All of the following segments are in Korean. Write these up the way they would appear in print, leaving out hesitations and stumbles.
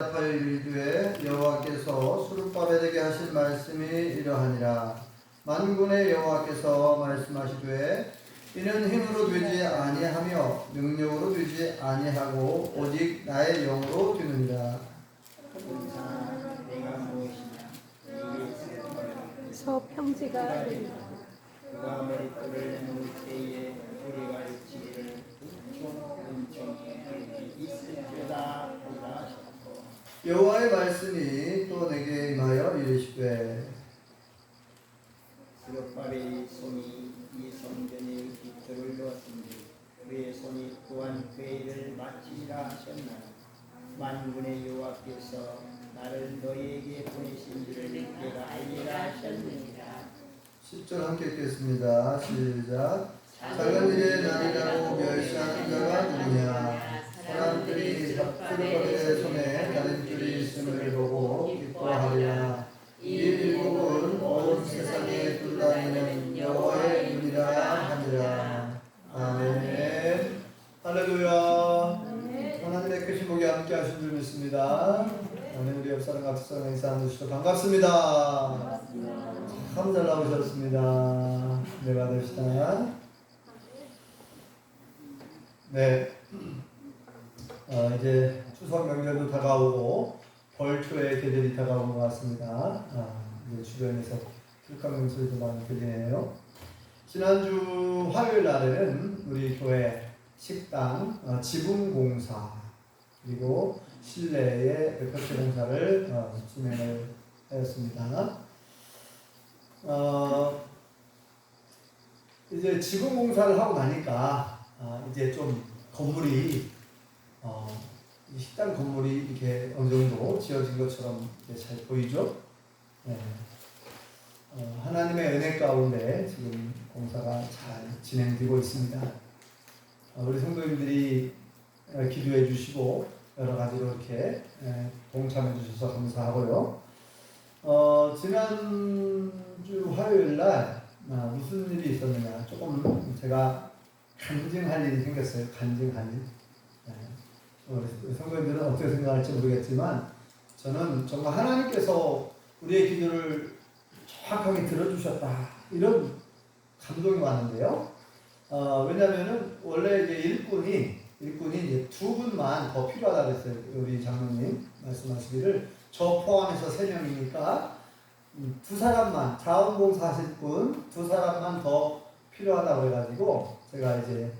이르되 여호와께서 수르바벨에게 되게 하신 말씀이 이러하니라. 만군의 여호와께서 말씀하시되 이는 힘으로 되지 아니하며 능력으로 되지 아니하고 오직 나의 영으로 되느니라. 서 평지가 그가 머리털을 놓을 때에 우리가 일치를 은총에 있을지어다 보라 하셨고 여호와의 말씀이 또 내게 임하여 이르시되 스룹바벨의 손이 이 성전의 기초를 놓았으니 그의 손이 또한 그 일을 마치리라 하셨나니 만군의 여호와께서 나를 너희에게 보내신 줄을 내가 알리라 하셨느니라. 10절 함께 읽겠습니다. 시작. 작은 일에 나리라고 멸시하는 자가 누구냐. 사람들이 스룹바벨의 손에 다른 줄이 있음을 보고 기뻐하리라. 이 일복은 온 세상에 둘러있는 여호와의 눈이라 하니라. 아멘. 할렐루야. 하나님의 크신 복이 함께 하신 줄 믿습니다. 아멘. 우리 옆사람 같은 사람 주시고 반갑습니다. 참 잘 나오셨습니다. 네, 받으시다. 네. 이제 추석 명절도 다가오고 벌초의 계절이 다가온 것 같습니다. 이제 주변에서 불감명 소리도 많이 들리네요. 지난주 화요일 날에는 우리 교회 식당 지붕 공사 그리고 실내의 벽체 공사를 진행을 하였습니다. 이제 지붕 공사를 하고 나니까 이제 좀 건물이 식당 건물이 이렇게 어느 정도 지어진 것처럼 잘 보이죠? 네. 하나님의 은혜 가운데 지금 공사가 잘 진행되고 있습니다. 우리 성도님들이 기도해 주시고 여러 가지로 이렇게 동참해 주셔서 감사하고요. 지난주 화요일 날 무슨 일이 있었느냐 조금 제가 간증할 일이 생겼어요. 간증할 일. 우리 성도님들은 어떻게 생각할지 모르겠지만 저는 정말 하나님께서 우리의 기도를 정확하게 들어주셨다 이런 감동이 많은데요. 왜냐하면은 원래 이제 일꾼이 이제 두 분만 더 필요하다 그랬어요. 우리 장로님 말씀하시기를 저 포함해서 3명이니까 두 사람만 자원봉사 하실 분 두 사람만 더 필요하다고 해가지고 제가 이제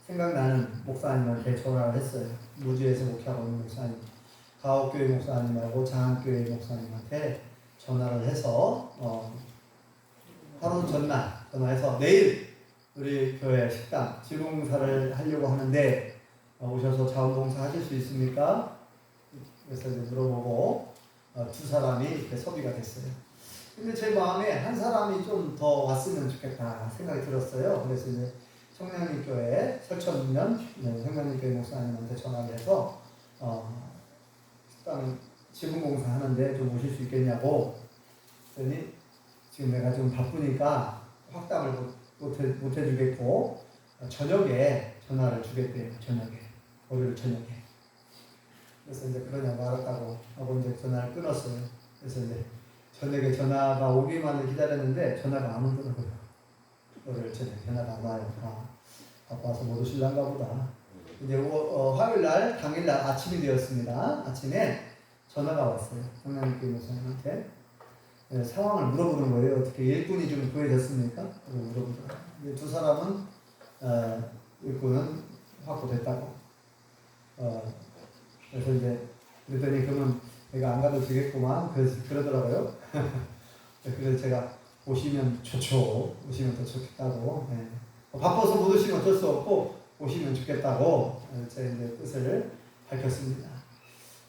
생각나는 목사님한테 전화를 했어요. 무주에서 목회하고 있는 목사님, 가옥교회 목사님하고 장안교회 목사님한테 전화를 해서 하루 전날 전화해서 내일 우리 교회 식당 지붕공사를 하려고 하는데 오셔서 자원봉사 하실 수 있습니까? 그래서 이제 물어보고 두 사람이 이렇게 섭외가 됐어요. 근데 제 마음에 한 사람이 좀 더 왔으면 좋겠다 생각이 들었어요. 그래서 이제 성령님교회 설천면 성령님교회 목사님한테 전화를 해서 식당 지붕공사 하는데 좀 오실 수 있겠냐고 그랬더니 지금 내가 좀 바쁘니까 확답을 못 해주겠고 저녁에 전화를 주겠대요. 월요일 저녁에. 그래서 이제 그러냐고 알았다고 하고 이제 전화를 끊었어요. 그래서 이제 저녁에 전화가 오기만을 기다렸는데 전화가 안 오더라고요. 월요일 저녁에 전화가 안 와요. 바빠서 못 오실란가 보다. 이제 화요일 날 당일날 아침이 되었습니다. 아침에 전화가 왔어요. 성령님께 목사님한테 상황을 물어보는 거예요. 어떻게 일꾼이 좀 구해졌습니까? 물어보더라고요. 두 사람은 일꾼은 확보됐다고. 그래서 이제 그랬더니 그러면 내가 안 가도 되겠구만. 그러더라고요. 그래서 제가 오시면 좋죠. 오시면 더 좋겠다고. 네. 바빠서 못 오시면 어쩔 수 없고 오시면 좋겠다고 제가 이제 뜻을 밝혔습니다.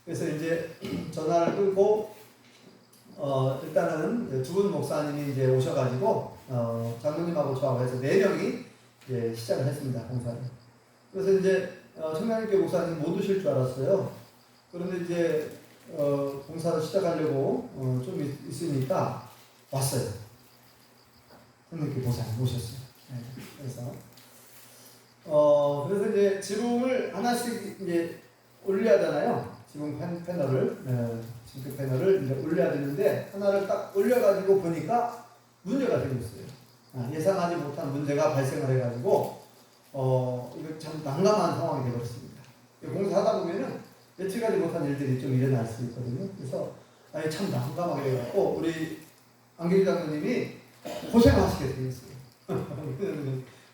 그래서 이제 전화를 끊고 일단은 두 분 목사님이 이제 오셔가지고 장로님하고 저하고 해서 4명이 이제 시작을 했습니다. 공사를. 그래서 이제 성령님께 목사님 못 오실 줄 알았어요. 그런데 이제 공사를 시작하려고 좀 있으니까 왔어요. 성령님께 목사님 오셨어요. 네. 그래서 이제 지붕을 하나씩 이제 올려야 하잖아요. 지붕 징크 패널을 이제 올려야 되는데 하나를 딱 올려가지고 보니까 문제가 생겼어요. 예상하지 못한 문제가 발생을 해가지고 이거 참 난감한 상황이 되어버렸습니다. 공사하다 보면은 예측하지 못한 일들이 좀 일어날 수 있거든요. 그래서 참 난감하게 돼갖고 우리 안길 장로님이 고생하시게 생겼어요.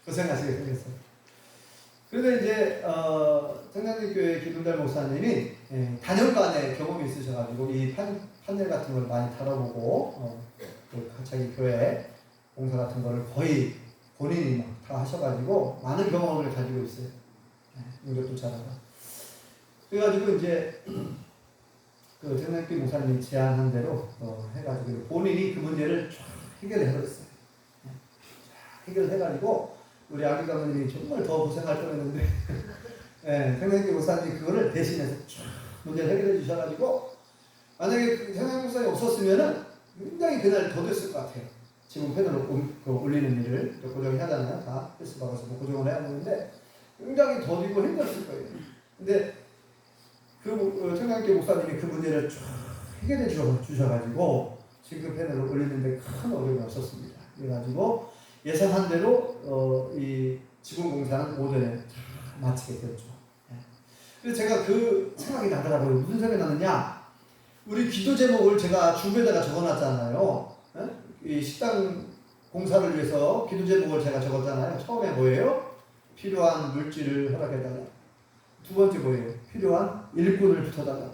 고생하시게 생겼어요. 그런데 이제 청량리교회 김은달 목사님이 단연간의 경험이 있으셔가지고 이 판넬 같은 걸 많이 다뤄보고 자기 교회 공사 같은 거를 거의 본인이 막 다 하셔가지고 많은 경험을 가지고 있어요. 이것도 잘하고. 그래가지고 이제 그 청량리 목사님이 제안한 대로 해가지고 본인이 그 문제를 쫙 해결해버렸어요. 해결해가지고 우리 아기 가모님이 정말 더 고생할 뻔했는데 청량리 목사님이 그거를 대신해서 쫙 문제를 해결해 주셔가지고 만약에 청량리 목사님이 없었으면은 굉장히 그날 더 됐을 것 같아요. 지금 패널로 올리는 일을 고정해야 하잖아요. 다 패스 박아서 고정을 해야 되는데 굉장히 더디고 힘들었을 거예요. 근데 그 청량리 목사님이 그 문제를 쫙 해결해 주셔가지고 지금 패널로 올리는데 큰 어려움이 없었습니다. 그래가지고 예상한 대로 이 지붕 공사는 오전에 마치게 되었죠. 그래서 제가 그 생각이 나더라고요. 무슨 생각이 나느냐? 우리 기도 제목을 제가 주변에다가 적어놨잖아요. 이 식당 공사를 위해서 기도 제목을 제가 적었잖아요. 처음에 뭐예요? 필요한 물질을 허락해달라. 두 번째 뭐예요? 필요한 일꾼을 붙여달라.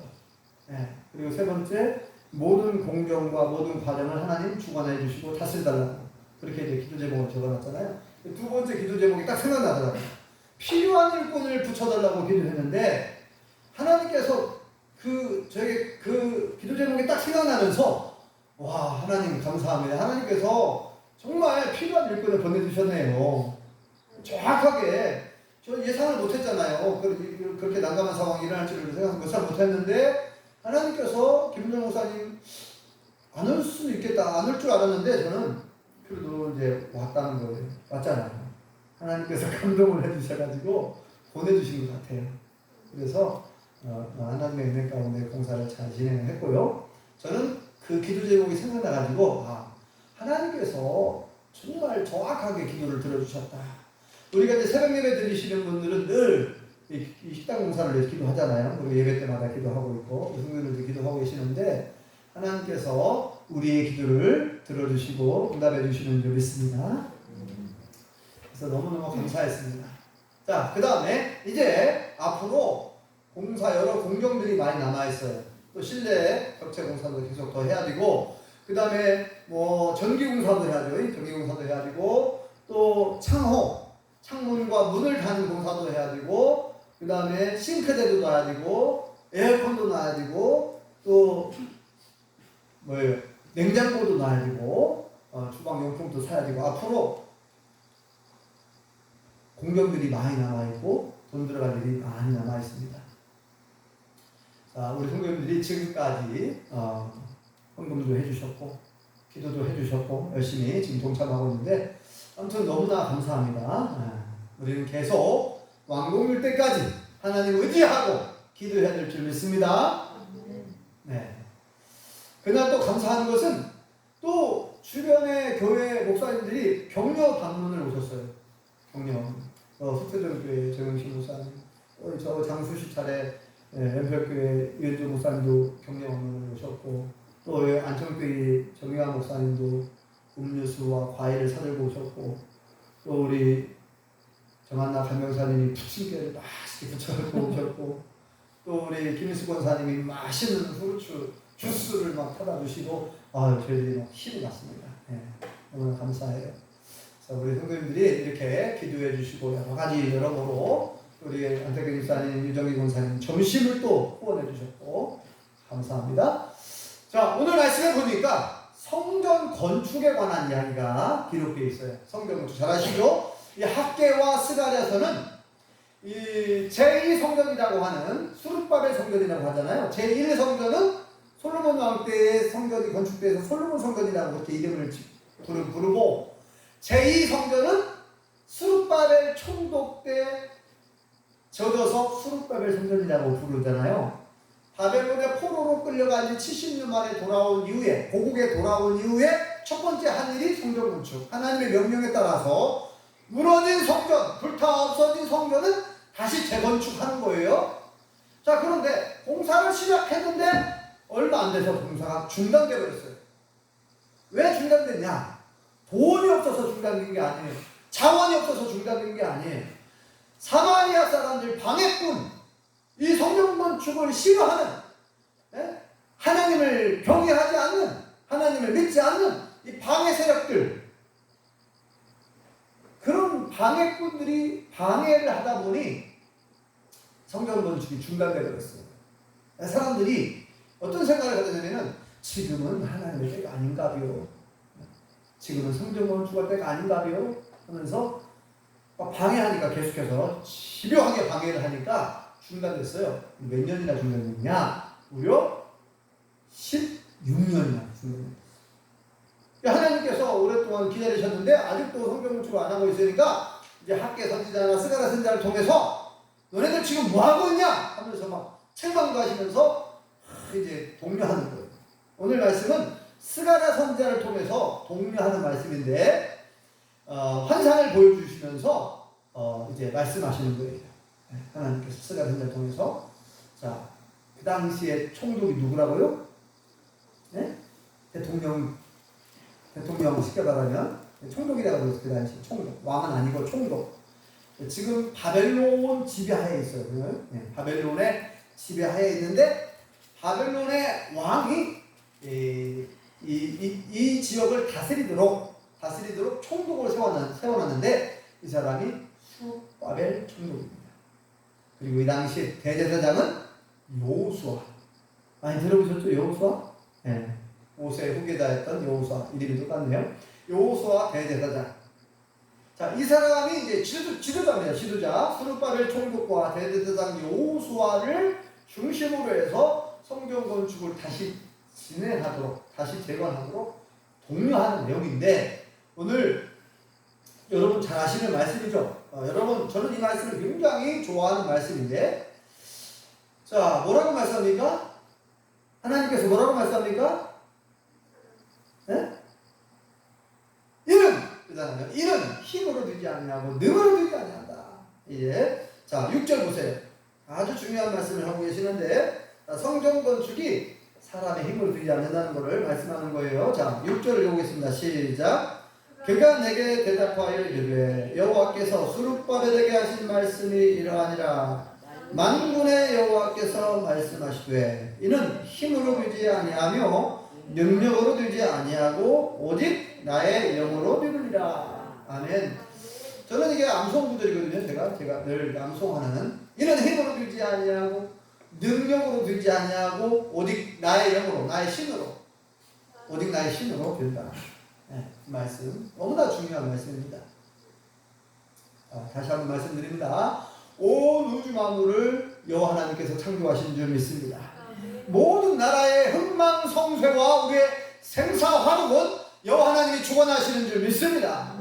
그리고 세 번째 모든 공정과 모든 과정을 하나님 주관해 주시고 다스려달라고. 그렇게 이제 기도 제목을 적어놨잖아요. 두 번째 기도 제목이 딱 생각나더라고요. 필요한 일꾼을 붙여달라고 기도했는데 하나님께서 저에게 그 기도 제목이 딱 생각나면서 와 하나님 감사합니다. 하나님께서 정말 필요한 일꾼을 보내주셨네요. 정확하게 저 예상을 못했잖아요. 그렇게 난감한 상황이 일어날 줄을 생각 못했는데 하나님께서 김은정 목사님 안 올 수도 있겠다 안 올 줄 알았는데 저는 그래도 이제 왔다는 거예요. 왔잖아요. 하나님께서 감동을 해주셔가지고 보내주신 것 같아요. 그래서 하나님의 은혜 가운데 공사를 잘 진행했고요. 저는 그 기도 제목이 생각나가지고 하나님께서 정말 정확하게 기도를 들어주셨다. 우리가 이제 새벽 예배 드리시는 분들은 늘 이 식당 공사를 위해서 기도하잖아요. 그리고 예배 때마다 기도하고 있고 성도들도 기도하고 계시는데 하나님께서 우리의 기도를 들어주시고 응답해 주시는 줄 믿습니다. 그래서 너무너무 감사했습니다. 자, 그 다음에 이제 앞으로 공사 여러 공정들이 많이 남아있어요. 또 실내 벽체 공사도 계속 더 해야 되고 그 다음에 뭐 전기 공사도 해야죠. 전기 공사도 해야 되고 또 창문과 문을 다는 공사도 해야 되고 그 다음에 싱크대도 놔야 되고 에어컨도 놔야 되고 또 뭐예요? 냉장고도 놔야 되고 주방 용품도 사야 되고 앞으로 공정들이 많이 남아있고 돈 들어갈 일이 많이 남아있습니다. 자, 우리 성도님들이 지금까지 헌금도 해주셨고 기도도 해주셨고 열심히 지금 동참하고 있는데 아무튼 너무나 감사합니다. 우리는 계속 왕국일 때까지 하나님 의지하고 기도해야 될 줄 믿습니다. 네. 그날 또 감사한 것은 또 주변의 교회 목사님들이 격려 방문을 오셨어요. 격려. 석회동교회 정영신 목사님, 저 장수시 차례 엠펠교회 유현주 목사님도 격려 방문을 오셨고 또 안청교회 정의화 목사님도 음료수와 과일을 사들고 오셨고 또 우리 정한나 감명사님이 부침개를 맛있게 부쳐갖고 오셨고 또 우리 김일수 권사님이 맛있는 후르츠 주스를 막 타다 주시고 저희들이 막 힘이 났습니다. 너무 감사해요. 그래서 우리 성도님들이 이렇게 기도해 주시고 여러 가지 여러모로 우리 안태근 집사님, 유정희 권사님 점심을 또 후원해 주셨고 감사합니다. 자, 오늘 말씀에 보니까 성전 건축에 관한 이야기가 기록되어 있어요. 성전 건축 잘 아시죠? 이 학개와 스가랴서는 이 제2성전이라고 하는 수룹바벨 성전이라고 하잖아요. 제1성전은 솔로몬 왕 때의 성전이 건축돼서 솔로몬 성전이라고 그렇게 이름을 부르고 제2성전은 수룹바벨 총독 때 젖어서 수룹바벨 성전이라고 부르잖아요. 바벨론의 포로로 끌려가 이제 70년 만에 돌아온 이후에, 고국에 돌아온 이후에 첫 번째 한 일이 성전 건축. 하나님의 명령에 따라서 무너진 성전, 불타 없어진 성전은 다시 재건축하는 거예요. 자, 그런데 공사를 시작했는데 얼마 안 돼서 공사가 중단돼 버렸어요. 왜 중단됐냐? 돈이 없어서 중단된 게 아니에요. 자원이 없어서 중단된 게 아니에요. 사마리아 사람들, 방해꾼, 이 성전 건축을 싫어하는, 하나님을 경외하지 않는, 하나님을 믿지 않는 이 방해 세력들, 그런 방해꾼들이 방해를 하다 보니 성전 건축이 중단되어 버렸어요. 사람들이 어떤 생각을 하냐면은 지금은 하나님의 때가 아닌가요? 지금은 성전 건축할 때가 아닌가요? 하면서 방해하니까, 계속해서 집요하게 방해를 하니까 중단됐어요. 몇 년이나 중단됐냐? 무려 16년이나 중단됐어요. 하나님께서 오랫동안 기다리셨는데 아직도 성경 건축을 안 하고 있으니까 이제 학계 선지자나 스가랴 선지자를 통해서 너네들 지금 뭐 하고 있냐? 하면서 막 책망도 하시면서 이제 독려하는 거예요. 오늘 말씀은 스가랴 선지자를 통해서 독려하는 말씀인데, 환상을 보여주시면서 이제 말씀하시는 거예요. 하나님께서 스가랴 선지자를 통해서. 자, 그 당시에 총독이 누구라고요? 네? 대통령 쉽게 말하면 총독이라고 그랬어요. 그 당시 총독. 왕은 아니고 총독. 지금 바벨론 지배하에 있어요. 네, 바벨론의 지배하에 있는데, 바벨론의 왕이 이 지역을 다스리도록 총독을 세워놨는데, 이 사람이 수르바벨 총독입니다. 그리고 이 당시 대제사장은 여호수아. 많이 들어보셨죠? 여호수아? 네. 모세의 후계자였던 여호수아. 이름이 똑같네요. 여호수아 대제사장. 자, 이 사람이 이제 지도자입니다. 지도자. 스룹바벨 총독과 대제사장 여호수아를 중심으로 해서 성전 건축을 다시 진행하도록, 다시 재건하도록 독려하는 내용인데, 오늘 여러분 잘 아시는 말씀이죠. 여러분, 저는 이 말씀을 굉장히 좋아하는 말씀인데, 자, 뭐라고 말씀합니까? 하나님께서 뭐라고 말씀합니까? 네? 이는 힘으로 되지 아니하고 능으로 되지 아니한다. 이제 자, 6절 보세요. 아주 중요한 말씀을 하고 계시는데, 성전 건축이 사람의 힘으로 되지 않는다는 것을 말씀하는 거예요. 자, 6절을 읽어보겠습니다. 시작. 그가 내게 대답하여 이르되 여호와께서 스룹바벨에게 하신 말씀이 이러하니라. 만군의 여호와께서 말씀하시되 이는 힘으로 되지 아니하며 능력으로 되지 아니하고 오직 나의 영으로 되느니라. 아멘. 저는 이게 암송 구절이거든요. 제가 늘 암송하는, 이는 힘으로 되지 아니하고 능력으로 되지 아니하고 오직 나의 영으로, 나의 신으로, 오직 나의 신으로 된다. 네, 말씀 너무나 중요한 말씀입니다. 다시 한번 말씀드립니다. 온 우주 만물을 여호와 하나님께서 창조하신 줄 믿습니다. 모든 나라의 흥망성쇠와 우리의 생사화복은 여호와 하나님이 주관하시는 줄 믿습니다.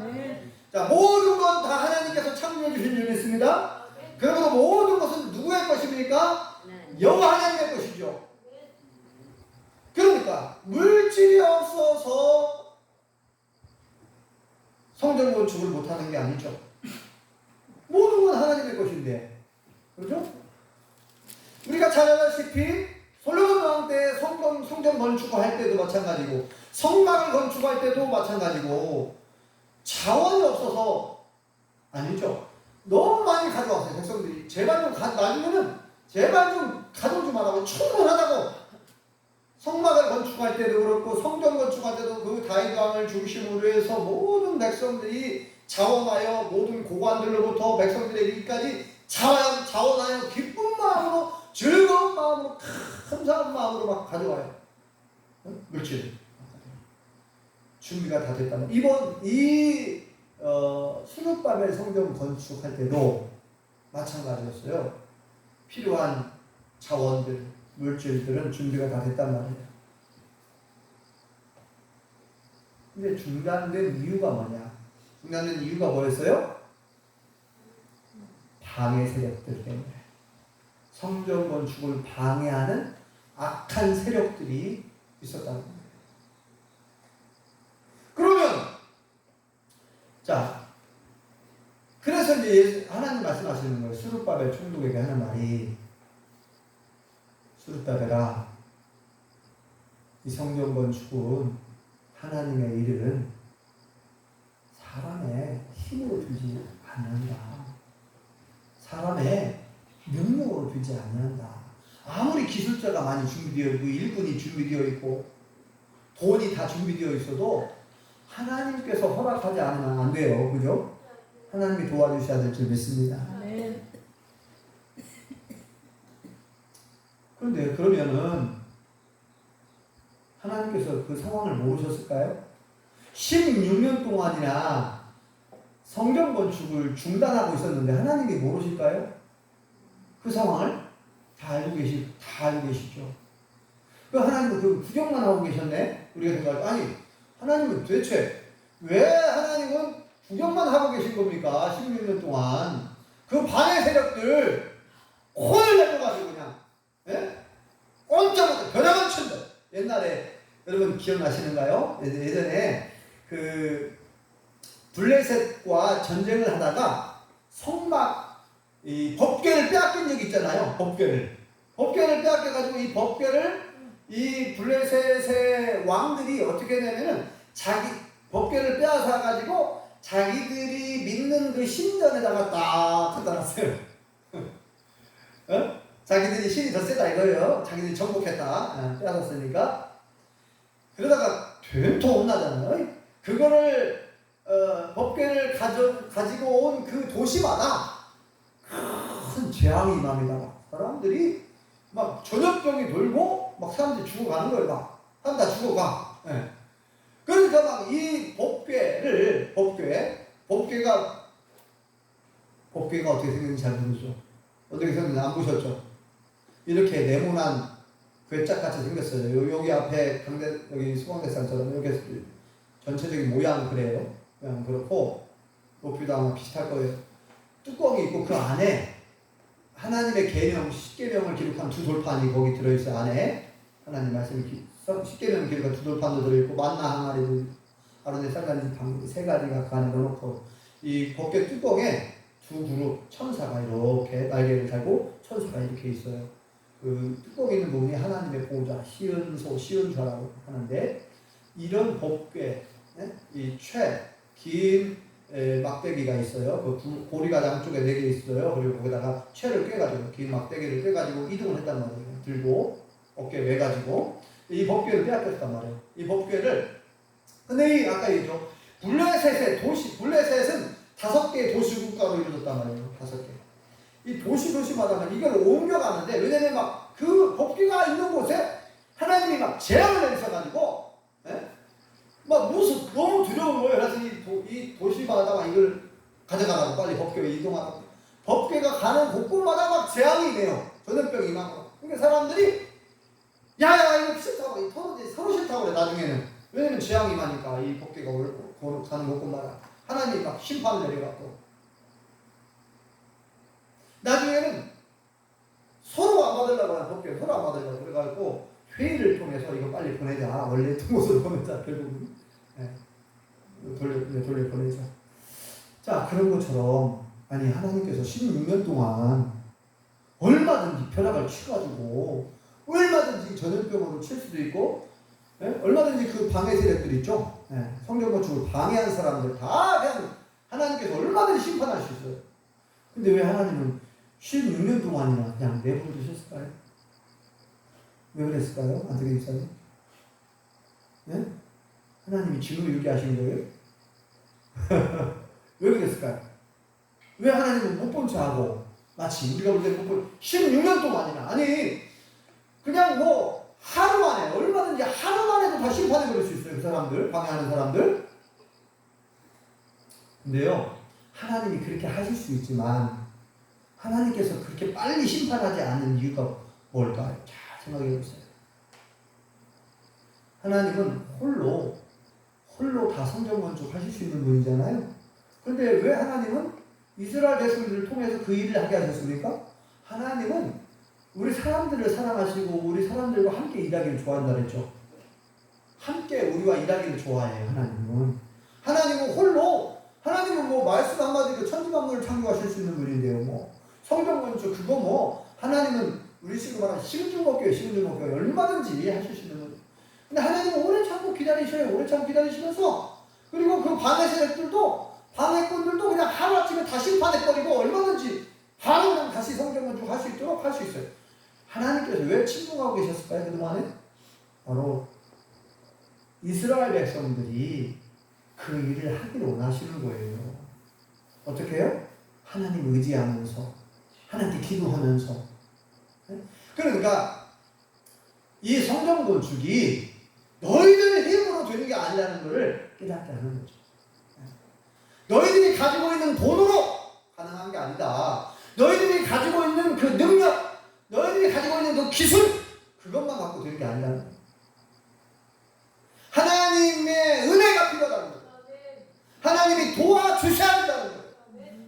자, 모든 건 다 하나님께서 창조해 주신 줄 믿습니다. 그러므로 모든 것은 누구의 것입니까? 여호와 하나님의 것이죠. 그러니까 물질이 없어서 성전 건축을 못하는 게 아니죠. 모든 건 하나님의 것인데, 그렇죠? 우리가 잘 알다시피 솔로몬 왕 때 성전 건축할 때도 마찬가지고, 성막을 건축할 때도 마찬가지고, 자원이 없어서 아니죠. 너무 많이 가져왔어요. 백성들이 제발 좀 나중에는 제발 좀 가져오지 말라고, 충분하다고. 성막을 건축할 때도 그렇고 성전 건축할 때도 그 다윗 왕을 중심으로 해서 모든 백성들이 자원하여, 모든 고관들로부터 백성들의 이르기까지 자원하여 기쁜 마음으로, 즐거운 마음으로, 감사한 마음으로 막 가져와요. 물질 준비가 다 됐다면, 이번 스룹바벨 성전 건축할 때도 마찬가지였어요. 필요한 자원들, 물질들은 준비가 다 됐단 말이에요. 근데 중단된 이유가 뭐냐? 중단된 이유가 뭐였어요? 방해 세력들 때문에. 성전 건축을 방해하는 악한 세력들이 있었다는 거예요. 그러면 자, 그래서 이제 하나님 말씀하시는 거예요. 스룹바벨 총독에게 하는 말이, 스룹바벨아, 이 성전 건축은 하나님의 일은 사람의 힘으로 되지 않는다. 사람의 능력으로 되지 않는다. 아무리 기술자가 많이 준비되어 있고 일꾼이 준비되어 있고 돈이 다 준비되어 있어도 하나님께서 허락하지 않으면 안 돼요. 그죠? 하나님이 도와주셔야 될 줄 믿습니다. 네. 그런데 그러면은 하나님께서 그 상황을 모르셨을까요? 16년 동안이나 성전 건축을 중단하고 있었는데 하나님이 모르실까요? 그 상황을 다 알고 계시죠. 그 하나님은 그 구경만 하고 계셨네? 우리가 생각할 때, 아니, 하나님은 도대체 왜 하나님은 구경만 하고 계신 겁니까? 16년 동안. 그 방해 세력들 혼을 내려가지고 그냥, 예? 꼼짝없이 벼락을 친다. 옛날에, 여러분 기억나시는가요? 예전에 그 블레셋과 전쟁을 하다가 성막, 이 법궤를 빼앗긴 적이 있잖아요. 법궤를 빼앗겨가지고 이 법궤를 이 블레셋의 왕들이 어떻게 되냐면은 자기 법궤를 빼앗아가지고 자기들이 믿는 그 신전에다가 딱 갖다 놨어요. 어? 자기들이 신이 더 세다 이거예요. 자기들이 정복했다. 빼앗았으니까. 그러다가 된통 혼나잖아요. 그거를 법궤를 가지고 온 그 도시마다 큰 재앙이 임합니다. 사람들이 막 전염병이 돌고 막 사람들이 죽어가는 거예요. 막 사람 다 죽어가. 네. 그러니까 막 이 법궤가 어떻게 생겼는지 잘 모르죠. 어떻게 생겼는지 안 보셨죠? 이렇게 네모난 괴짝같이 생겼어요. 여기 앞에 여기 수광대상처럼 이렇게 전체적인 모양 그래요. 그냥 그렇고 높이도 아마 비슷할 거예요. 뚜껑이 있고 그 안에 하나님의 계명, 십계명을 기록한 두 돌판이 거기 들어있어요. 안에 하나님 말씀이 십계명 기록한 두 돌판도 들어있고 만나 항아리도 아론의 쌀가지 방금 세 가지가 그 안에 넣어놓고 이 법궤 뚜껑에 두 그룹 천사가 이렇게 날개를 달고 천사가 이렇게 있어요. 그 뚜껑에 있는 부분이 하나님의 보호자 시은소라고 하는데 이런 법궤 이 긴 막대기가 있어요. 그 고리가 양쪽에 4개 있어요. 그리고 거기다가 채를 꿰가지고 긴 막대기를 꿰가지고 이동을 했단 말이에요. 들고 어깨에 매가지고 이 법궤를 빼앗겼단 말이에요. 이 법궤를 근데 아까 얘기했죠. 블레셋은 5개의 도시 국가로 이루어졌단 말이에요. 5개. 이 도시마다 이걸 옮겨가는데 왜냐면 막 그 법궤가 있는 곳에 하나님이 막 재앙을 내리셔가지고 막 너무 두려운 거예요. 그래서 이 도시마다 막 이걸 가져가라고 빨리 법궤에 이동하라고. 법궤가 가는 곳곳마다 막 재앙이 돼요. 전염병이 임하고. 그러니까 사람들이 야야 이거 싫다고 서로 싫다고 그래 나중에는. 왜냐면 재앙이 임하니까 이 법궤가 가는 곳곳마다 하나님이 막 심판을 내려갖고 나중에는 서로 안 받으려고 하는 법궤 서로 안 받으려고 그래가지고 회의를 통해서 이거 빨리 보내자. 원래 있던 곳으로 보내자. 결국은 돌려 보내자. 자, 그런 것처럼 아니 하나님께서 16년 동안 얼마든지 벼락을 치가지고 얼마든지 전염병으로 칠 수도 있고 얼마든지 그 방해 세력들 있죠. 성전 건축을 방해한 사람들 다 그냥 하나님께서 얼마든지 심판할 수 있어요. 근데 왜 하나님은 16년 동안이나 그냥 내버려 두셨을까요? 왜 그랬을까요? 안되게 목사님? 네? 하나님이 진으로 이렇게 하신 거예요? 왜 그랬을까요? 왜 하나님은 못 본 척하고 마치 우리가 볼 때 못 본 16년 동안이나 아니 그냥 뭐 하루 만에 얼마든지 하루 만에도 다 심판해 버릴 수 있어요. 그 사람들 방해하는 사람들. 근데요 하나님이 그렇게 하실 수 있지만 하나님께서 그렇게 빨리 심판하지 않는 이유가 뭘까요? 잘 생각해 보세요. 하나님은 홀로 다 성전 건축 하실 수 있는 분이잖아요. 근데 왜 하나님은 이스라엘 백성들을 통해서 그 일을 하게 하셨습니까? 하나님은 우리 사람들을 사랑하시고 우리 사람들과 함께 일하기를 좋아한다 그랬죠. 함께 우리와 일하기를 좋아해요. 하나님은 홀로, 하나님은 뭐 말씀 한마디로 천지만물을 창조하실 수 있는 분인데요. 뭐 성경건축 그거 뭐 하나님은 우리 식으로 말하면 식은죽 먹기요 얼마든지 하실 수 있는 분. 근데 하나님은 오래 참고 기다리셔요. 오래 참고 기다리시면서, 그리고 그 방해 세력들도, 방해꾼들도 그냥 하루아침에 다 심판해버리고 얼마든지 바로 그냥 다시 성경건축 할 수 있도록 할 수 있어요. 하나님께서 왜 침묵하고 계셨을까요? 그동안에? 바로 이스라엘 백성들이 그 일을 하기를 원하시는 거예요. 어떻게 해요? 하나님 의지하면서, 하나님께 기도하면서. 그러니까 이 성경 건축이 너희들의 힘으로 되는 게 아니라는 것을 깨닫게 하는 거죠. 너희들이 가지고 있는 돈으로 가능한 게 아니다. 너희들이 가지고 있는 그 능력, 너희들이 가지고 있는 그 기술, 그것만 갖고 되는 게 아니라는 거예요. 하나님의 은혜가 필요하다는 거예요. 하나님이 도와주셔야 한다는 거예요.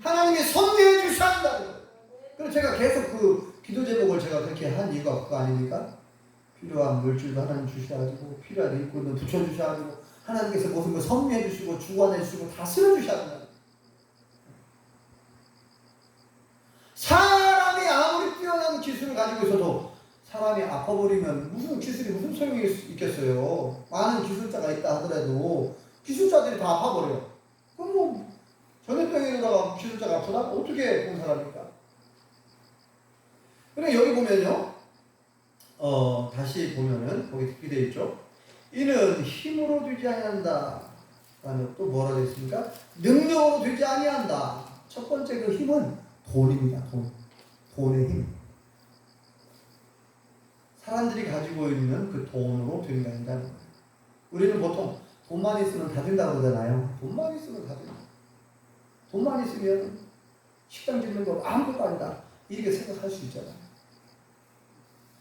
하나님이 섭리해 주셔야 한다는 거예요. 그래서 제가 계속 그 기도 제목을 제가 그렇게 한 이유가 그거 아닙니까? 필요한 물질도 하나님 주셔가지고, 필요한 일꾼도 붙여주셔가지고, 하나님께서 모든 걸 섭리해 주시고, 주관해 주시고, 다스려 주셔야 한다. 사람이 아무리 뛰어난 기술을 가지고 있어도 사람이 아파버리면 무슨 기술이 무슨 소용이 있겠어요. 많은 기술자가 있다 하더라도 기술자들이 다 아파버려요. 그럼 뭐 전염병에다가 기술자가 아프다? 어떻게 봉사합니까? 그래 여기 보면요. 다시 보면은 거기 특히 되어 있죠. 이는 힘으로 되지 아니한다. 그다음에 또 뭐라 되어 있습니까? 능력으로 되지 아니한다. 첫 번째 그 힘은 돈입니다. 돈의 힘. 사람들이 가지고 있는 그 돈으로 되는 게 아니라는 거예요. 우리는 보통 돈만 있으면 다 된다고 그러잖아요. 돈만 있으면 다 된다. 돈만 있으면 식당 짓는 거 아무것도 아니다. 이렇게 생각할 수 있잖아요.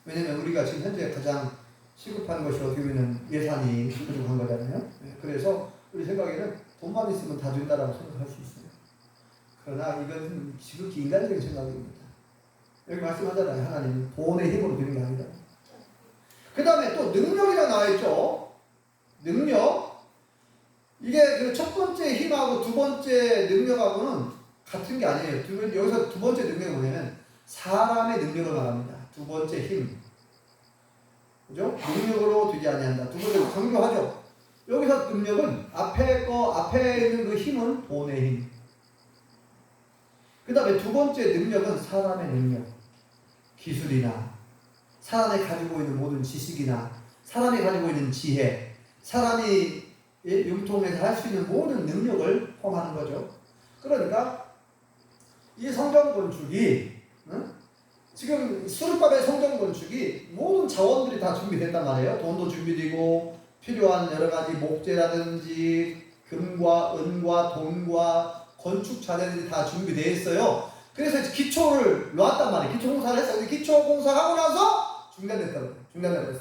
왜냐면 우리가 지금 현재 가장 시급한 것이 어떻게 보면 예산이 부족한 거잖아요. 그래서 우리 생각에는 돈만 있으면 다 된다라고 생각할 수 있어요. 그러나 이건 지극히 인간적인 생각입니다. 여기 말씀하잖아요. 하나님 돈의 힘으로 되는 게 아니다. 그 다음에 또 능력이라 나와있죠. 능력. 이게 그 첫 번째 힘하고 두 번째 능력하고는 같은 게 아니에요. 여기서 두 번째 능력이 뭐냐면 사람의 능력을 말합니다. 두 번째 힘. 그죠? 능력으로 되지 아니한다. 두 번째 강조하죠. 여기서 능력은 앞에 있는 그 힘은 돈의 힘. 그 다음에 두 번째 능력은 사람의 능력. 기술이나 사람이 가지고 있는 모든 지식이나 사람이 가지고 있는 지혜, 사람이 융통해서 할 수 있는 모든 능력을 포함하는 거죠. 그러니까 이 성경 건축이 지금 수르바벨 성경 건축이 모든 자원들이 다 준비됐단 말이에요. 돈도 준비되고 필요한 여러 가지 목재라든지 금과 은과 돈과 건축 자재들이 다 준비되어 있어요. 그래서 기초를 놓았단 말이에요. 기초 공사를 했어요. 기초 공사하고 나서 중단됐다고 했어요.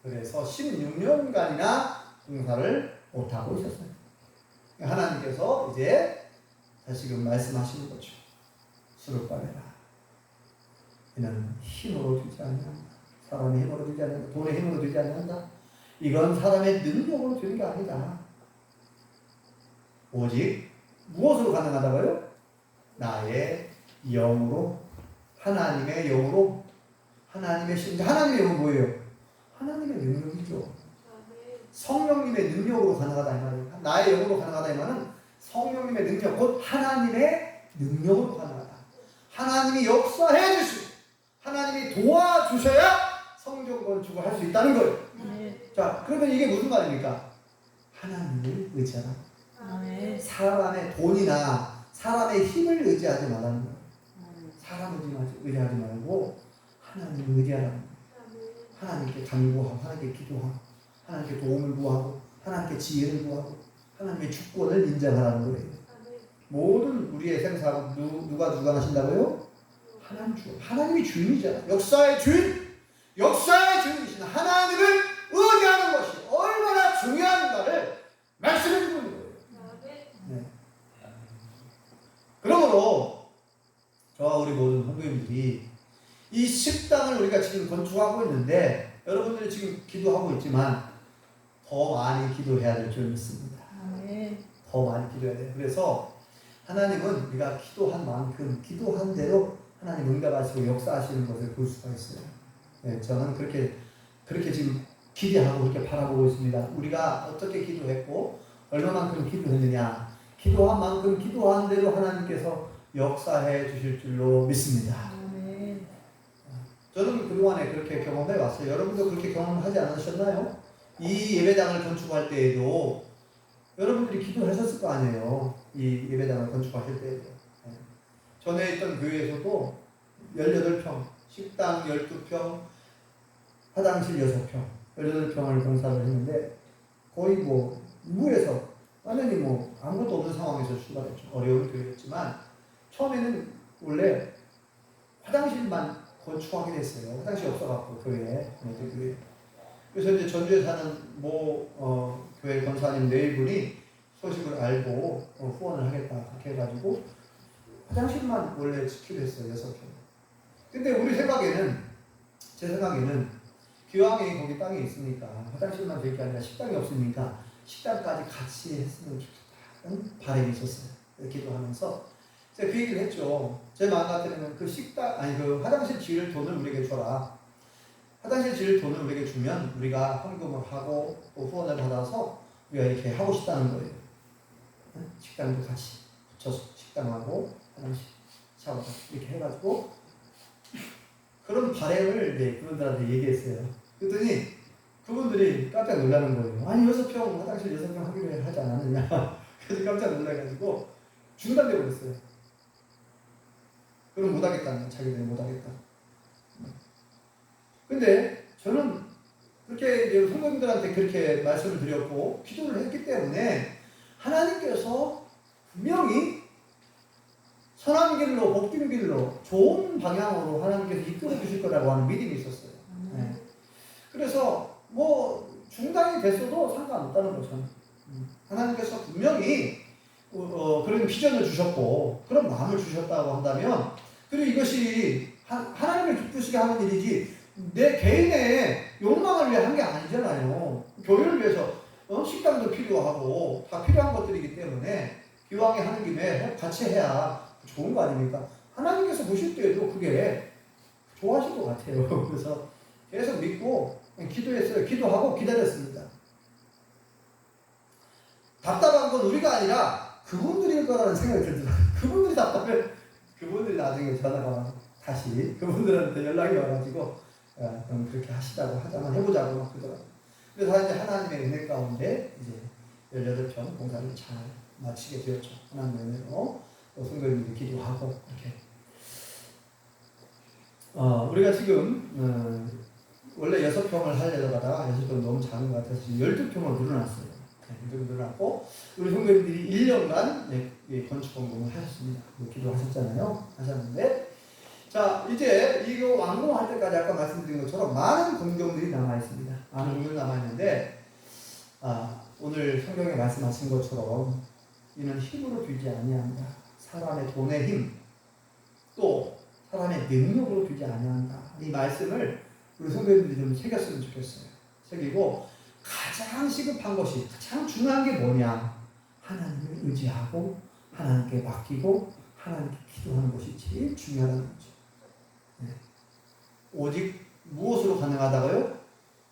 그래서 16년간이나 공사를 못하고 있었어요. 하나님께서 이제 다시금 말씀하시는 거죠. 수르바벨아, 이는 힘으로 되지 아니한다. 사람의 힘으로 되지 아니한다. 돈의 힘으로 되지 아니한다. 이건 사람의 능력으로 되는 게 아니다. 오직 무엇으로 가능하다고요? 나의 영으로, 하나님의 영으로, 하나님의 신. 하나님의 영은 뭐예요? 하나님의 능력이죠. 성령님의 능력으로 가능하다 이 말이에요. 나의 영으로 가능하다 이 말은 성령님의 능력, 곧 하나님의 능력으로 가능하다. 하나님이 역사해 주시고 하나님이 도와주셔야 성경 건축을 할 수 있다는 거예요. 자, 그러면 이게 무슨 말입니까? 하나님을 의지하라. 사람의 돈이나 사람의 힘을 의지하지 말라는 거예요. 사람을 의지하지 말고 하나님을 의지하라는 거예요. 하나님께 간구하고, 하나님께 기도하고, 하나님께 도움을 구하고, 하나님께 지혜를 구하고, 하나님의 주권을 인정하라는 거예요. 모든 우리의 생사가 누가 주관하신다고요? 하나님이 주인이잖아. 역사의 주인이신 하나님을 의지하는 것이 얼마나 중요한가를 말씀해 주고 있는 거예요. 네. 그러므로 저와 우리 모든 성도님들이 이 식당 예배당을 우리가 지금 건축하고 있는데 여러분들이 지금 기도하고 있지만 더 많이 기도해야 될 줄 믿습니다. 더 많이 기도해야 돼요. 그래서 하나님은 우리가 기도한 만큼 기도한 대로 하나님 응답하시고 역사하시는 것을 볼 수가 있어요. 네, 저는 그렇게 지금 기대하고 그렇게 바라보고 있습니다. 우리가 어떻게 기도했고 얼마만큼 기도했느냐, 기도한 만큼 기도한 대로 하나님께서 역사해 주실 줄로 믿습니다. 저는 그동안에 그렇게 경험해 왔어요. 여러분도 그렇게 경험하지 않으셨나요? 이 예배당을 건축할 때에도 여러분들이 기도하셨을 거 아니에요. 이 예배당을 건축하실 때에도. 전에 있던 교회에서도 18평, 식당 12평, 화장실 6평, 18평을 공사를 했는데 거의 무에서 완전히 아무것도 없는 상황에서 출발했죠. 어려운 교회였지만 처음에는 원래 화장실만 건축하게 됐어요. 화장실이 없어갖고 교회에. 그래서 이제 전주에 사는 교회 권사님 네 분이 소식을 알고 후원을 하겠다 그렇게 해가지고 화장실만 원래 지키려 했어요. 6평. 근데 제 생각에는 기왕에 거기 땅이 있으니까 화장실만 될 게 아니라 식당이 없으니까 식당까지 같이 했으면 좋겠다는 바람이 있었어요. 기도하면서 제가 그 얘기를 했죠. 제 마음 같으면 그 화장실 지을 돈을 우리에게 줘라. 화장실 지을 돈을 우리에게 주면 우리가 헌금을 하고 또 후원을 받아서 우리가 이렇게 하고 싶다는 거예요. 식당도 같이 붙여서 식당하고 화장실, 샤워 이렇게 해가지고 그런 바람을 그분들한테 얘기했어요. 그랬더니 그분들이 깜짝 놀라는 거예요. 아니 6평 화장실 6평 하기로 하지 않았느냐. 그래서 깜짝 놀라가지고 중단되어 버렸어요. 그럼 못하겠다는 거예요. 자기들이 못하겠다. 근데 저는 그렇게 이제 성도님들한테 그렇게 말씀을 드렸고 기도를 했기 때문에 하나님께서 분명히 선한 길로, 복된 길로, 좋은 방향으로 하나님께서 이끌어 주실 거라고 하는 믿음이 있었어요. 네. 그래서 중단이 됐어도 상관없다는 거죠. 하나님께서 분명히 그런 비전을 주셨고 그런 마음을 주셨다고 한다면, 그리고 이것이 하나님을 기쁘시게 하는 일이지 내 개인의 욕망을 위해 한 게 아니잖아요. 교회를 위해서 식당도 필요하고 다 필요한 것들이기 때문에 기왕에 하는 김에 같이 해야 좋은 거 아닙니까? 하나님께서 보실 때에도 그게 좋아하실 것 같아요. 그래서 계속 믿고 기도했어요. 기도하고 기다렸습니다. 답답한 건 우리가 아니라 그분들일 거라는 생각이 들더라고요. 그분들이 답답해. 그분들이 나중에 전화가 다시 그분들한테 연락이 와가지고 그렇게 하시자고 하자만 해보자고 막 그러더라고요. 그래서 이제 하나님의 은혜 가운데 이제 18평 공사를 잘 마치게 되었죠. 하나님의 은혜로 또 성도님들이 기도하고 이렇게. 우리가 지금 원래 6평을 하려고 하다가 6평 너무 작은 것 같아서 12평으로 늘어났어요. 늘어났고 우리 성도님들이 1년간 건축 공부를 하셨습니다. 기도하셨잖아요. 하셨는데 자, 이제 이거 완공할 때까지 아까 말씀드린 것처럼 많은 공경들이 남아있습니다. 많은 공경이 남아있는데 오늘 성경에 말씀하신 것처럼 이는 힘으로 되지 아니한다. 사람의 돈의 힘, 또 사람의 능력으로 되지 아니한다. 이 말씀을 우리 성도님들이 좀 새겼으면 좋겠어요. 새기고 가장 시급한 것이, 가장 중요한 게 뭐냐? 하나님을 의지하고 하나님께 맡기고 하나님께 기도하는 것이 제일 중요하다는 거죠. 네. 오직 무엇으로 가능하다고요?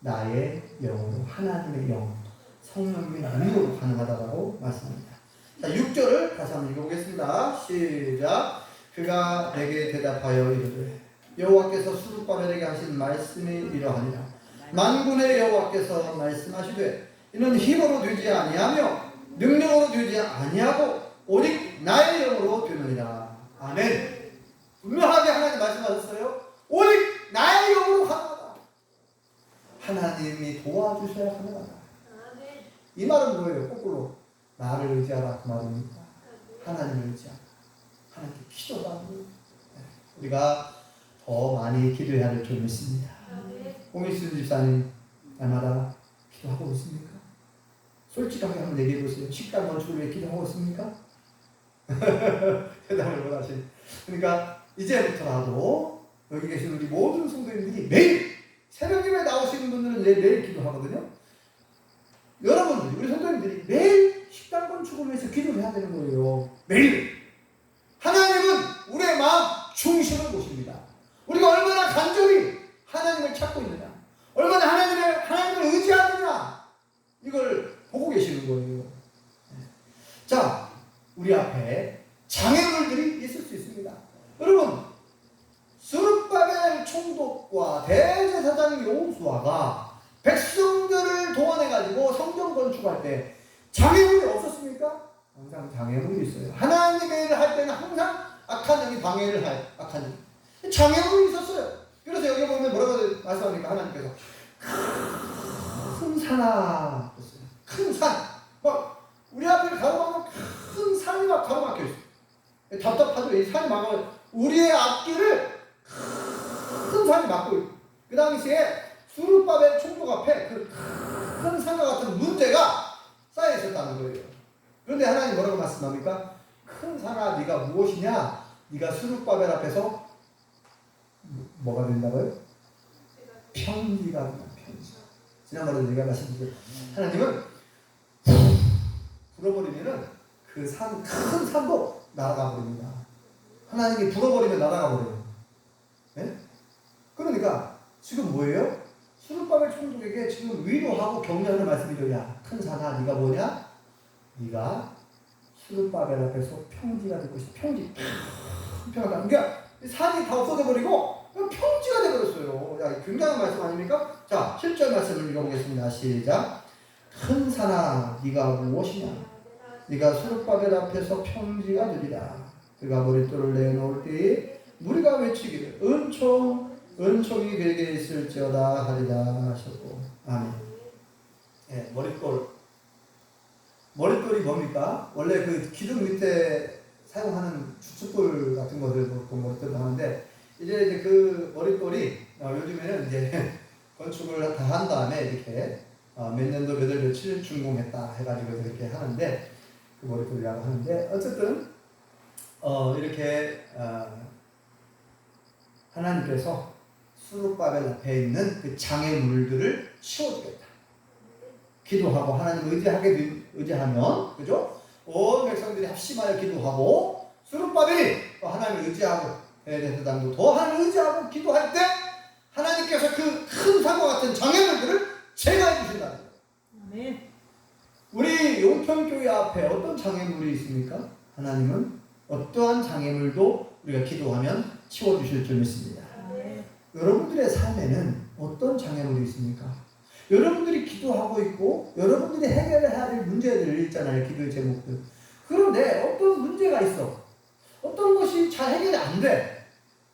나의 영으로, 하나님의 영, 성령님의 능력으로 가능하다고 말씀합니다. 자, 6절을 다시 한번 읽어보겠습니다. 시작. 그가 내게 대답하여 이르되 여호와께서 수르바벨에게 하신 말씀이 이러하니라. 만군의 여호와께서 말씀하시되 이는 힘으로 되지 아니하며 능력으로 되지 아니하고 오직 나의 영으로 되느니라. 아멘. 분명하게 하나님 말씀하셨어요. 오직 나의 영으로 가능하다. 하나님이 도와주셔야 가능하다. 이 말은 뭐예요? 거꾸로 나를 의지하라 그 말입니다. 하나님을 의지하라. 하나님께 기도하고 우리가 더 많이 기도해야 될 줄 믿습니다. 홍일순 집사님 날마다 기도하고 있습니까? 솔직하게 한번 얘기해 보세요. 식당 건축을 위해 기도하고 있습니까? 대답을 못하신. 그러니까 이제부터라도 여기 계신 우리 모든 성도님들이 매일 새벽 예배 나오시는 분들은 매일 기도하거든요. 여러분들이 우리 성도님들이 매일 식당 건축을 위해서 기도를 해야 되는 거예요. 매일. 하나님은 우리의 마음 중심을 보십니다. 우리가 얼마나 간절히 하나님을 찾고 있느냐, 얼마나 하나님을 의지하느냐, 이걸 보고 계시는 거예요. 자, 우리 앞에 장애물들이 있을 수 있습니다. 여러분, 스룹바벨 총독과 대제사장 여호수아가 백성들을 도와내가지고 성전 건축할 때 장애물이 없었습니까? 항상 장애물이 있어요. 하나님의 일을 할 때는 항상 악한 영이 방해를 할 악한 영. 장애물이 있었어요. 그래서 여기 보면 뭐라고 말씀합니까? 하나님께서 큰 산아, 큰 산. 막 우리 앞에 가로막는 큰 산이 막 가로막혀 있어요. 답답하죠. 이 산이 막으면 우리의 앞길을 큰 산이 막고 있고, 그 당시에 수르바벨 총독 앞에 그 큰 산과 같은 문제가 쌓여 있었다는 거예요. 그런데 하나님 뭐라고 말씀합니까? 큰 산아, 네가 무엇이냐? 네가 수르바벨 앞에서 뭐가 된다고요? 평지가 된다. 평지. 지난번에 제가 말씀드렸죠. 하나님은 불어버리면은 그 큰 산도 날아가 버립니다. 하나님이 불어버리면 날아가 버려요. 네? 그러니까 지금 뭐예요? 수르바벨 총독에게 지금 위로하고 격려하는 말씀이죠. 야, 큰 산아, 네가 뭐냐? 네가 수르바벨 앞에서 평지가 되고 있어. 평지. 평지가. 그러니까 산이 다 없어져 버리고 평지가 되어버렸어요. 야, 굉장한 말씀 아닙니까? 자, 7절 말씀을 읽어보겠습니다. 시작. 큰 산아, 네가 무엇이냐? 네가 수르바벨 앞에서 평지가 되리라. 그가 머릿돌을 내놓을 때에 우리가 외치기를 은총이 그에게 있을지어다 하리라 하셨고. 아멘. 예, 머릿돌이 뭡니까? 원래 그 기둥 밑에 사용하는 주춧돌 같은 것을 보통 머릿돌로 하는데, 이제 그 머릿돌이 요즘에는 이제 건축을 다 한 다음에 이렇게 몇 년도 몇 월 며칠 준공했다 해가지고 이렇게 하는데, 그 머릿돌이라고 하는데, 어쨌든 이렇게 하나님께서 수르바벨 앞에 있는 그 장애물들을 치워주겠다. 기도하고 하나님 의지하면, 그죠? 온 백성들이 합심하여 기도하고, 수르바벨이 또 하나님을 의지하고, 대제사장도 더 하나님을 의지하고 기도할 때 하나님께서 그 큰 산과 같은 장애물들을 제거해 주신다. 네. 우리 용평교회 앞에 어떤 장애물이 있습니까? 하나님은 어떠한 장애물도 우리가 기도하면 치워주실 줄 믿습니다. 네. 여러분들의 삶에는 어떤 장애물이 있습니까? 여러분들이 기도하고 있고 여러분들이 해결해야 될 문제들 있잖아요. 기도의 제목들. 그런데 어떤 문제가 있어. 어떤 것이 잘 해결이 안 돼.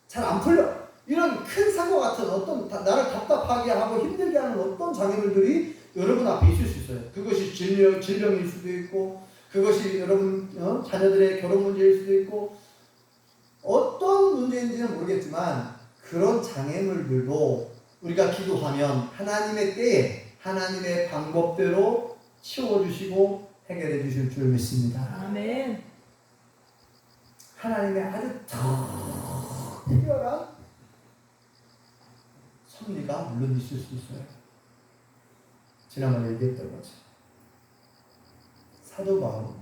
잘 안 풀려. 이런 큰 사고 같은 어떤 나를 답답하게 하고 힘들게 하는 어떤 장애물들이 여러분 앞에 있을 수 있어요. 그것이 질병일 수도 있고, 그것이 여러분 자녀들의 결혼 문제일 수도 있고, 어떤 문제인지는 모르겠지만 그런 장애물들도 우리가 기도하면 하나님의 때에 하나님의 방법대로 치워주시고 해결해 주실 줄 믿습니다. 아멘. 하나님의 아주 특별한 섭리가 물론 있을 수 있어요. 지난번에 얘기했던 거죠. 사도 바울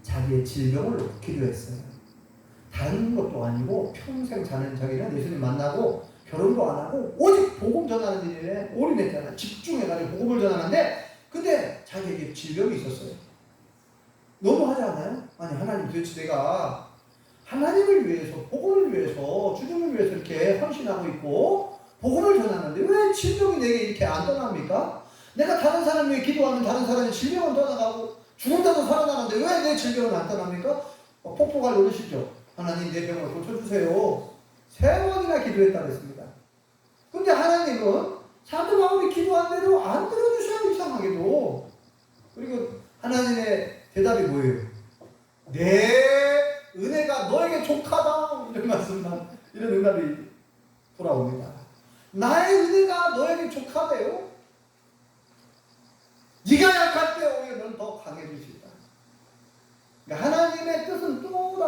자기의 질병을 놓고 기도했어요. 다른 것도 아니고 평생 자기는 예수님 만나고 결혼도 안 하고 오직 복음 전하는 일에 올인했잖아요. 집중해가지고 복음을 전하는데, 근데 자기에게 질병이 있었어요. 너무하지 않아요? 아니, 하나님 도대체 내가 하나님을 위해서, 복음을 위해서, 주님을 위해서 이렇게 헌신하고 있고 복음을 전하는데 왜 질병이 내게 이렇게 안 떠납니까? 내가 다른 사람 위해 기도하면 다른 사람의 질병은 떠나가고 죽은다도 살아나는데 왜 내 질병은 안 떠납니까? 폭포가 노리시죠. 하나님 내 병을 고쳐주세요. 3번이나 기도했다고 했습니다. 근데 하나님은 사도 바울이 기도한 대로 안 들어주셔요. 이상하게도. 그리고 하나님의 대답이 뭐예요? 내 은혜가 너에게 족하다. 이런 말씀만, 이런 응답이 돌아옵니다. 나의 은혜가 너에게 족하대요. 네가 약할 때 오히려 너는 더 강해질 수 있다. 그러니까 하나님의 뜻은 또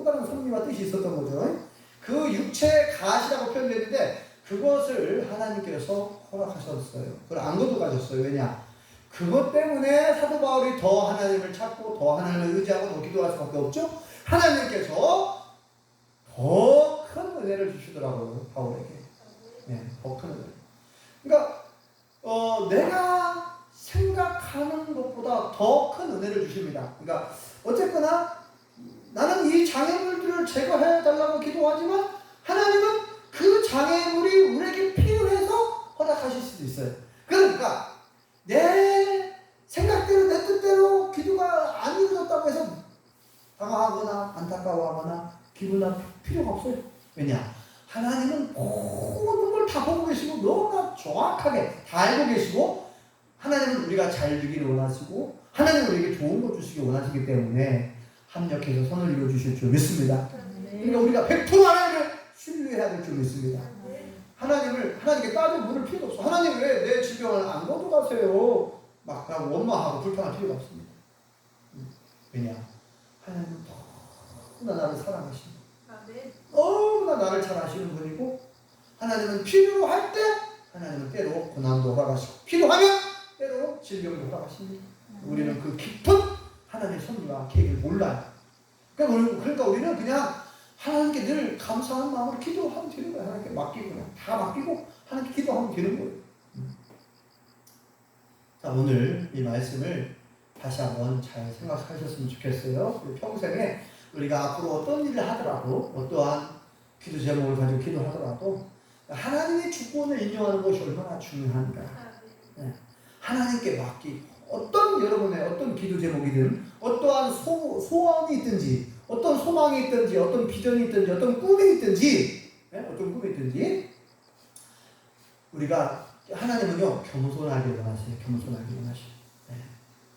다른 섭리와 뜻이 있었던 거죠. 그 육체 가시라고 표현되는데 그것을 하나님께서 허락하셨어요. 그걸 안 거둬가셨어요. 왜냐? 그것 때문에 사도 바울이 더 하나님을 찾고 더 하나님을 의지하고 더 기도할 수밖에 없죠. 하나님께서 더 큰 은혜를 주시더라고요. 바울에게. 네, 더 큰 은혜. 그러니까 내가 생각하는 것보다 더 큰 은혜를 주십니다. 그러니까 어쨌거나 나는 이 장애물들을 제거해 달라고 기도하지만 하나님은 그 장애물이 우리에게 필요해서 허락하실 수도 있어요. 그러니까 내 생각대로 내 뜻대로 기도가 안 이루어졌다고 해서 당황하거나 안타까워하거나 기분 나쁠 필요가 없어요. 왜냐? 하나님은 모든 걸 다 보고 계시고 너무나 정확하게 다 알고 계시고 하나님은 우리가 잘 되기를 원하시고 하나님은 우리에게 좋은 걸 주시기 원하시기 때문에 합력해서 선을 이루어주실 줄 믿습니다. 그러니까 우리가 100% 하나님을 신뢰해야 될 줄 믿습니다. 하나님께 따져 물을 필요가 없어. 하나님 왜 내 질병을 안 거둬가세요? 막 원망하고 불평할 필요가 없습니다. 왜냐? 하나님은 너무나 나를 사랑하십니다. 너무나 나를 잘 아시는 분이고 하나님은 필요할 때 하나님은 때로 고난도 허락하시고 필요하면 때로 질병도 허락하십니다. 우리는 그 깊은 하나님의 섭리와 계획을 몰라요. 그러니까 우리는 그냥 하나님께 늘 감사한 마음으로 기도하면 되는 거예요. 하나님께 맡기고 그냥 다 맡기고 하나님께 기도하면 되는 거예요. 자, 오늘 이 말씀을 다시 한번 잘 생각하셨으면 좋겠어요. 평생에 우리가 앞으로 어떤 일을 하더라도 어떠한 기도 제목을 가지고 기도하더라도 하나님의 주권을 인정하는 것이 얼마나 중요한가. 네. 하나님께 맡기고 여러분의 어떤 기도 제목이든 어떠한 소원이 있든지 어떤 소망이 있든지 어떤 비전이 있든지 어떤 꿈이 있든지 우리가 하나님은요 겸손하게 원하세요. 겸손하게 원하시요. 네.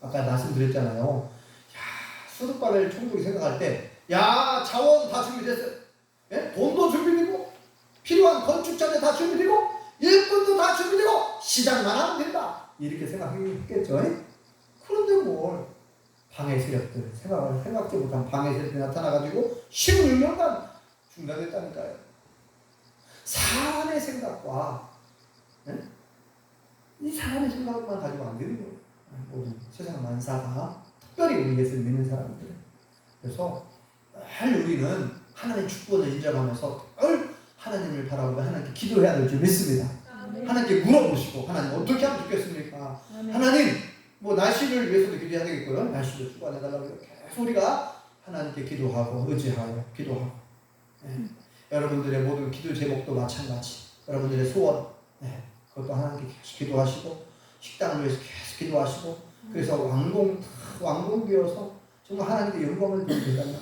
아까 말씀드렸잖아요. 수르바벨 총독이 생각할 때 자원 다 준비됐어요. 네? 돈도 준비되고 필요한 건축자들 다 준비되고 일꾼도 다 준비되고 시작만 하면 된다. 이렇게 생각했겠죠. 그런데 뭘 방해 세력들 생각지 못한 방해 세력들이 나타나가지고 16년간 중단됐다니까요. 사람의 생각과 이 사람의 생각만 가지고 안 되는 거예요. 모든 세상 만사가 특별히 우리 예수를 믿는 사람들. 그래서 늘 우리는 하나님의 주권을 인정하면서 늘 하나님을 바라보고 하나님께 기도해야 될 줄 믿습니다. 하나님께 물어보시고 하나님 어떻게 하면 좋겠습니까? 하나님 날씨를 위해서도 기도해야 되겠고요. 날씨도 주관해달라고 계속 우리가 하나님께 기도하고 의지하고 기도하고 여러분들의 모든 기도 제목도 마찬가지. 여러분들의 소원 그것도 하나님께 계속 기도하시고 식당을 위해서 계속 기도하시고 그래서 왕궁되어서 정말 하나님께 영광을 드리게 된다.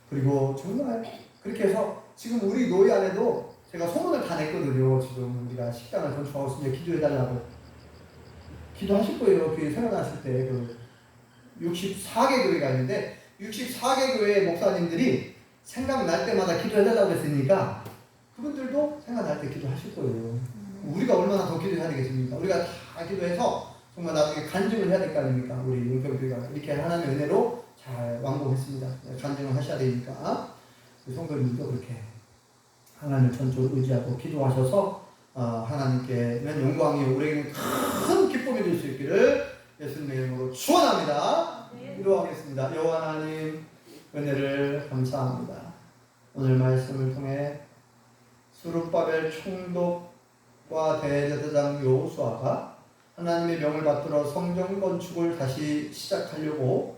그리고 정말 그렇게 해서 지금 우리 노예 안에도 제가 소문을 다 냈거든요. 지금 우리가 식당을 건축하고 있으면 기도해달라고. 기도하실 거예요. 교회 생각하실 때 64개 교회가 있는데 64개 교회 목사님들이 생각날 때마다 기도해달라고 했으니까 그분들도 생각날 때 기도하실 거예요. 우리가 얼마나 더 기도해야 되겠습니까? 우리가 다 기도해서 정말 나중에 간증을 해야 될 거 아닙니까? 우리 용평교회가 이렇게 하나님의 은혜로 잘 완공했습니다. 간증을 하셔야 되니까 성도님도 그렇게 하나님을 전적으로 의지하고 기도하셔서 하나님께는 영광이 우리에게는 큰 기쁨이 될 수 있기를 예수님의 이름으로 축원합니다. 기도하겠습니다. 여호와 하나님 은혜를 감사합니다. 오늘 말씀을 통해 수르바벨 총독과 대제사장 여호수아가 하나님의 명을 받들어 성전 건축을 다시 시작하려고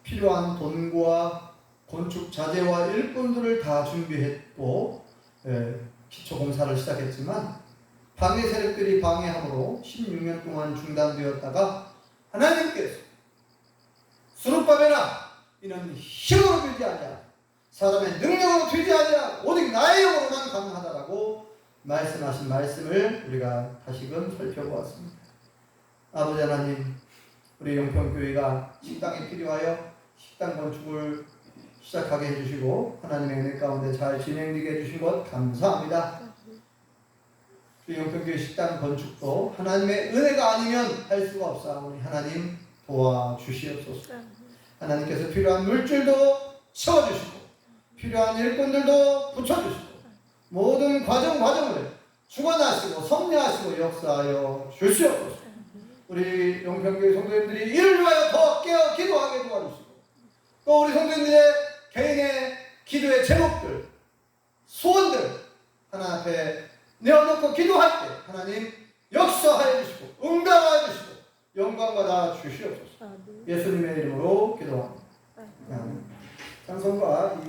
필요한 돈과 건축 자재와 일꾼들을 다 준비했고 기초 공사를 시작했지만 방해 세력들이 방해함으로 16년 동안 중단되었다가 하나님께서 수르바벨아 이는 힘으로 되지 아니하고 사람의 능력으로 되지 아니하고 오직 나의 영으로만 가능하다라고 말씀하신 말씀을 우리가 다시금 살펴보았습니다. 아버지 하나님, 우리 영평교회가 식당이 필요하여 식당 건축을 시작하게 해주시고 하나님의 은혜 가운데 잘 진행되게 해주신 것 감사합니다. 우리 영평교회 식당 건축도 하나님의 은혜가 아니면 할 수가 없사오니 하나님 도와주시옵소서. 하나님께서 필요한 물질도 채워주시고 필요한 일꾼들도 붙여주시고 모든 과정을 주관하시고 섭리하시고 역사하여 주시옵소서. 우리 용평교회 성도님들이 이를 위하여 더 깨어 기도하게 도와주시고 또 우리 성도님들의 개인의 기도의 제목들 소원들 하나님 앞에 내어놓고 기도할 때 하나님 역사하여 주시고 응답하여 주시고 영광받아 주시옵소서. 예수님의 이름으로 기도합니다. 찬송가